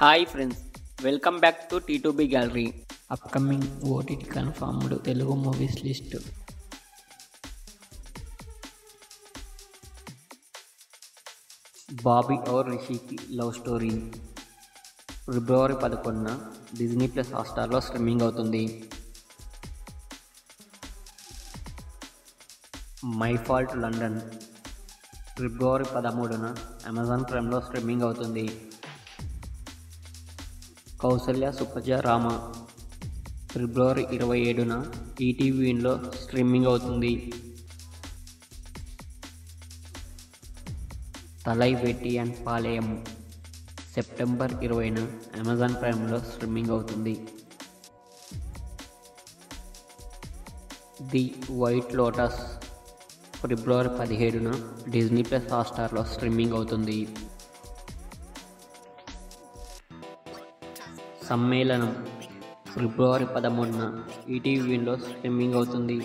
Hi friends, welcome back to T2B gallery. Upcoming OTT confirmed Telugu movies list. Bobby Aur Rishi Ki love story February 11న Disney plus హాట్స్టార్లో streaming అవుతుంది. My fault London February 13న Amazon ప్రైమ్లో streaming అవుతుంది. కౌసల్య సుప్రజ రామ ఫిబ్రవరి 27న ఈటీవీలో streaming అవుతుంది. Thalai Vetti and Palayam September 20న అమెజాన్ ప్రైమ్లో స్ట్రీమింగ్ అవుతుంది. ది వైట్ లోటస్ ఫిబ్రవరి 17న డిజ్నీ ప్లస్ హాట్స్టార్లో స్ట్రీమింగ్ అవుతుంది. సమ్మేళనం ఫిబ్రవరి 13న ఈటీవీలో స్ట్రీమింగ్ అవుతుంది.